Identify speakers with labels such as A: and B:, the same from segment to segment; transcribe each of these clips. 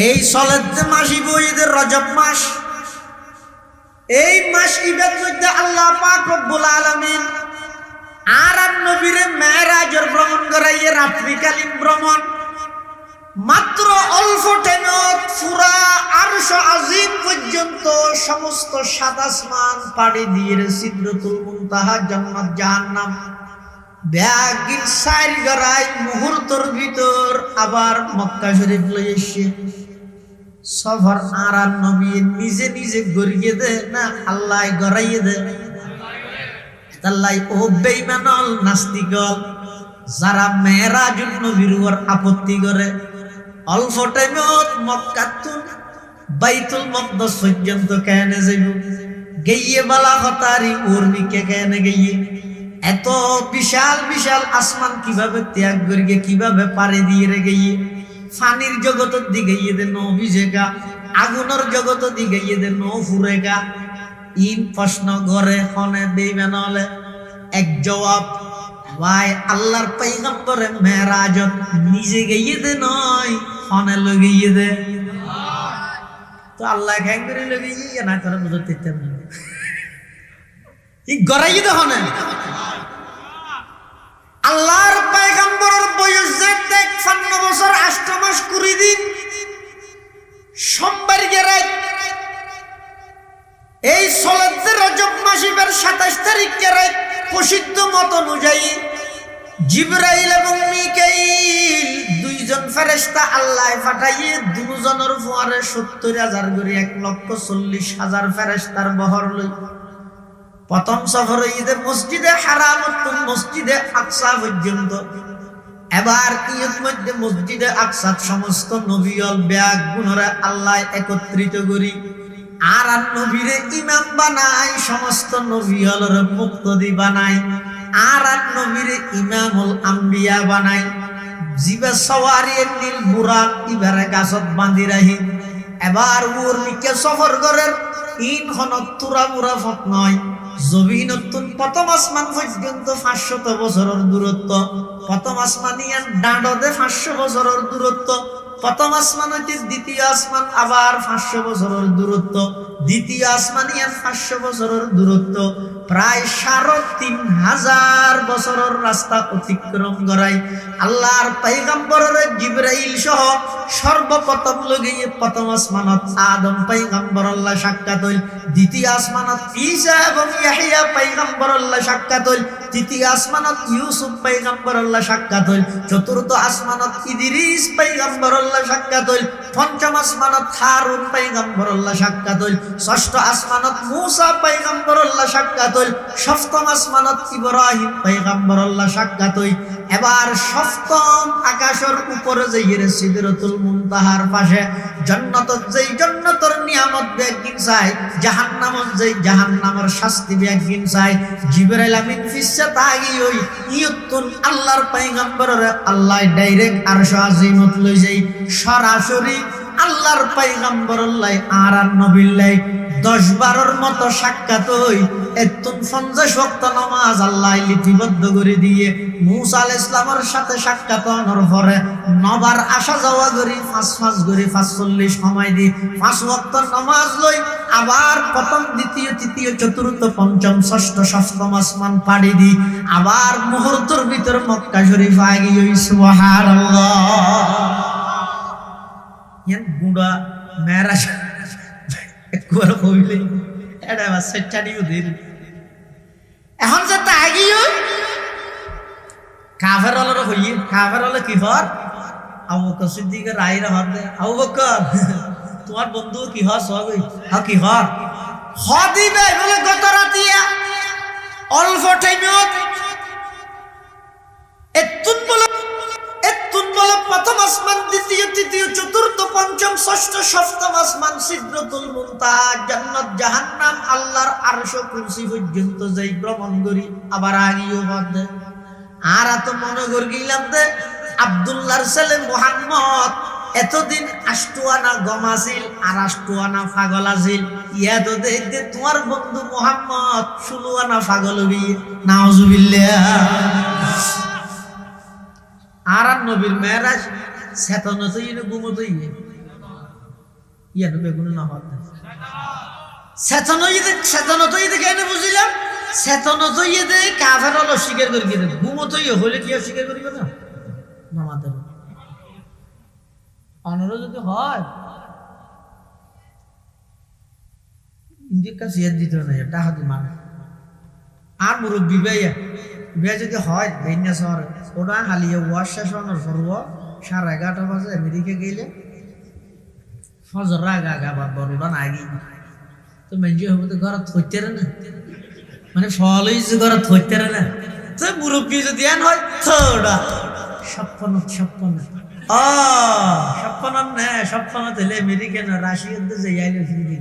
A: এই চলতে মাসি বইদের রজব মাস, এই মাস ইবাদ মধ্যে আল্লাহ পাক রব্বুল আলামিন আর নবীরে মেরাজের ভ্রমণ করাইয়ে রাত্রিকালীন ভ্রমণ মাত্র অল্প টাইমত পুরা আরশ আজিম পর্যন্ত সমস্ত সাত আসমান পাড়ি দিয়ে সিদরাতুল মুনতাহা জান্নাত জাহান্নাম ব্যাগিন সাইর গড়াই মুহূর্তের ভিতর আবার মক্কা শরীফ লই এসে সফর আর নবী নিজে নিজে গড়িয়ে দে না আল্লাহ গড়াইয়ে দে। তাল্লাই ও বেঈমানল নাস্তিকল যারা মেরাজুন নবীর উপর আপত্তি করে অল্প টাইমত মক্কা তুন বাইতুল মাকদাস পর্যন্ত কেন যাইব গিয়ে বালা হতারি উর্নিকে কেন গিয়ে এত বিশাল বিশাল আসমান কিভাবে ত্যাগ করিয়ে কিভাবে পারে দিয়ে রে গিয়ে ফানির জগতের দিকে গিয়ে দে নো ভিজেগা আগুনের জগতের দিকে গিয়ে দে নো ফুরেগা ইন প্রশ্ন করে হনে বেঈমানলে এক জবাব ভাই আল্লাহর পয়গম্বরে মেরাজত নিজে গিয়ে দে নয় হনে লগিয়ে দে তো আল্লাহ কেন করে লগিয়ে না করে বুঝতে তেমন ই গরাই দে হনে আল্লাহর পয়গম্বরের বয়স যে ৫৫ বছর ৮ মাস ২০ দিন সোমবার গেরাই এই চলতে রজব মাসের ২৭ তারিখ গেরাই প্রসিদ্ধ মত অনুযায়ী জিবরাইল এবং মিকাইল দুইজন ফেরেশতা আল্লাহ পাঠাইয়ে দুজনের ফুয়ারে ৭০,০০০ করে ১,৪০,০০০ ফেরেশতার বহর লই প্রথম সফর ঈদে মসজিদে হারাম মসজিদে আকসা পর্যন্ত। এবার ঈদ মধ্যে মসজিদে আকসাত সমস্ত নবীল ব্যাগ গুণরা আল্লাহ একত্রিত করি আর নবীরে ইমাম বানাই সমস্ত নবীলের মুক্তদি বানাই আর নবীরে ইমামুল আম্বিয়া বানাই জিবে সওয়ারি নীল বুরাক ইবারে গাছত বাঁধি রাহি। এবার ওর নিকে সফর করের ইন হনত তুরা মুরা ফত নয় জমিনতুন প্রথম আসমান পর্যন্ত ৫০০ বছরের দূরত্ব, প্রথম আসমানিয়ান ডাঁডতে ৫০০ বছরের দূরত্ব, প্রথম আসমান হইতে দ্বিতীয় আসমান আবার ৫০০ বছরের দূরত্ব, দ্বিতীয় আসমানিয়ান ৫০০ বছরের দূরত্ব, প্রায় ৩,৫০০ বছরের রাস্তা অতিক্রম করাই আল্লাহর পয়গম্বরের জিবরাইল সহ সর্বপ্রথম লগিয়ে প্রথম আসমানত আদম পয়গম্বর আল্লাহ সাক্ষাৎ হইল, দ্বিতীয় আসমানত ঈসা এবং ইয়াহইয়া পয়গম্বর আল্লাহ সাক্ষাৎ হইল, তৃতীয় আসমানত ইউসুফ পয়গম্বর আল্লাহ সাক্ষাৎ হইল, চতুর্থ আসমানত ইদ্রিস পয়গম্বর আল্লাহ সাক্ষাৎ হইল, পঞ্চম আসমানত হারুন পয়গম্বর আল্লাহ সাক্ষাৎ হইল, ষষ্ঠ আসমানত মূসা পয়গম্বর আল্লাহ সাক্ষাৎ হইল, সপ্তম আসমানত ইব্রাহিম পয়গম্বর আল্লাহ সাক্ষাৎ হইল। এবার সপ্তম আকাশের উপরে যাইয়ে সিদরাতুল মুনতাহার পাশে জান্নাতত যেই জান্নাতের নিয়ামত বেগিন চাই, জাহান্নামত যেই জাহান্নামের শাস্তি বেগিন চাই, জিবরাইল আমিন ফিসসা তাগি হই ইয়তুন আল্লাহর পয়গম্বরের আল্লাহ ডাইরেক্ট আরশ আজিমত লই যাই সরাসরি আল্লাহর পয়গম্বর আল্লাহ আর নবীল্লাহ ১০-১২র মতো সাক্ষাৎ হই এতুন ৫০ ওয়াক্ত নামাজ আল্লাহ লিপিবদ্ধ করে দিয়ে মূসা আলাইহিস সালামের সাথে সাক্ষাৎ হওয়ার পরে নবার আসা যাওয়া করি ৫ করে ৪৫ সময় দি ৫ ওয়াক্ত নামাজ লই আবার প্রথম দ্বিতীয় তৃতীয় চতুর্থ পঞ্চম ষষ্ঠ সপ্তম আসমান পাড়ি দি আবার মুহূর্তের ভিতর মক্কা শরীফ আগি হই সুবহানাল্লাহ। ইয়ান গুড়া মেরাজ একবার কইলে এটা বাস সেটানিও দিল এখন যে তাগিও কাফের হলো হইয়ে কাফের হলো কি হর আবু বকর সিদ্দিক রাইরা হদে আবু বকর তোমার বন্ধু কি হর সব হা কি হর হদিবে বলে গত রাতিয়া অল্প টাইমত এতুন বলে প্রথম আসমান দ্বিতীয় তৃতীয় চতুর্থ পঞ্চম ষষ্ঠ সপ্তম আসমান সিদরাতুল মুনতাহা জান্নাত জাহান্নাম আল্লাহর আরশ কুরসি পর্যন্ত যাই ভ্রমণ করি আবার আগিও হদে আর এত মনে গিলাম দে আব্দুল্লাহর ছেলে মুহাম্মদ এতদিন ৮ আনা গম আছিল আর ৮ আনা পাগল আছিল ইয়া তো দেখতে তোমার বন্ধু মুহাম্মদ ১৬ আনা পাগল হবি নাউজুবিল্লাহ। আর নবীর মেরাজ চেতনতই ঘুমতই ইয়ানো বেগুন না হত চেতন তো ইদে কেন বুঝিলাম চেতন তো ইদে কাফের হলো স্বীকার করি কেন ঘুমো তো হলে কি স্বীকার করিব না আমাদের অনর যদি হয় ইন্দির কাছে দিত না টাকা দি মান আর মুরব্বী ভাইয়া বিয়া যদি হয় বেন্যা শহর ওটা হালিয়ে ওয়াশ শেষ হওয়ার পর্ব 11:30 বাজে আমেরিকা গেলে ফজর আগা বাবার ওটা আগে তো মেঞ্জি হবে তো ঘর থইতে না মানে ফল হয়েছে ঘর থইতে না তো মুরব্বী যদি আন হয় থোড়া 56 তেলে আমেরিকান রাশিয়াতে যাই আইলে ফিরে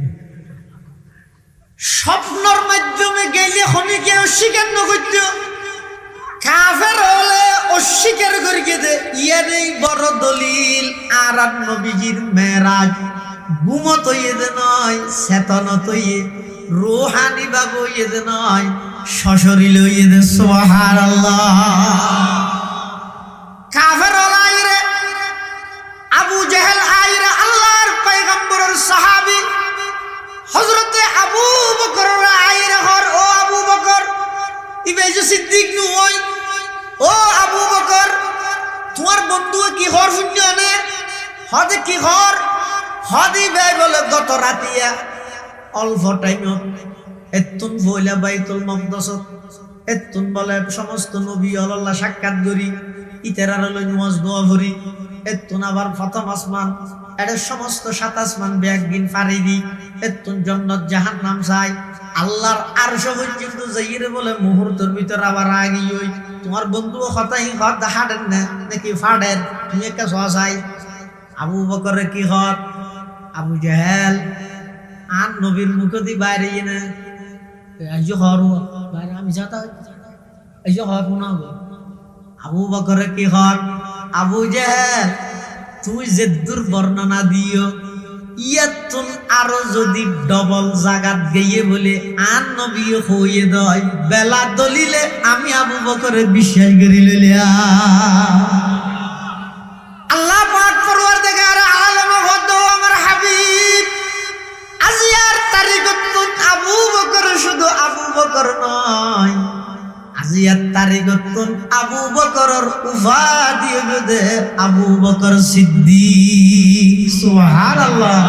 A: স্বপ্নর মাধ্যমে গেলে খনিকে অস্বীকার নকরত কাফের হলে অস্বীকার করি দে ইয়ারই বড় দলিল আর নবীজির মেরাজ ঘুমত ইয়ে নয় চেতনত ইয়ে রুহানি বাবু ইয়ে নয় সশরীল ইয়ে দে সুবহানাল্লাহ কাফের হলে আইরে আবু জেহেল আইরে আল্লাহর পয়গম্বরের সাহাবী হযরতে আবু বকর আইরে হর ও আবু বকর ইবে যে সিদ্দিক নু হই ও আবু বকর তোমার বন্ধু কি হর শূন্য নে হদে কি হর হদি বে বলে গত রাতিয়া অল্প টাইমত এতুন বইলা বাইতুল মাকদাস এতুন বলে সমস্ত নবী আল্লাহ সাক্ষাৎ করি ইতারার লই নামাজ দোয়া করি এতুন আবার প্রথম আসমান এর সমস্ত 7 আসমান ব্যাগিন পারি দি এতুন জান্নাত জাহান্নাম চাই আল্লাহর আরশ পর্যন্ত যাইরে বলে মুহূর্তের ভিতর আবার আগি হই তোমার বন্ধু হতাই হত হাড়েন না নাকি ফাড়েন তুমি একটা সহায় আবু বকরের কি হত আবু জাহেল আর নবীর মুখ দি বাইরে না আজ হরু বাইরে আমি যাতা আজ হর না আবু বকরের কি হত আবু জাহেল তুই যে দুর্বর্ণনা দিও ইয়াতুন আরো যদি ডবল জাগাত গিয়ে বলে আন নবী হইয়ে দয় বেলা দলিলে আমি আবু বকরে বিশ্বাস করি লইলা আল্লাহ পাক পরওয়ারদিগার আলম হদ আমার হাবিব আজিয়ার তারিখতুন আবু বকর শুধু আবু বকর নয় আজিয়ার তারিখতুন আবু বকরের উপাধি দে আবু বকর সিদ্দিক সুবহানাল্লাহ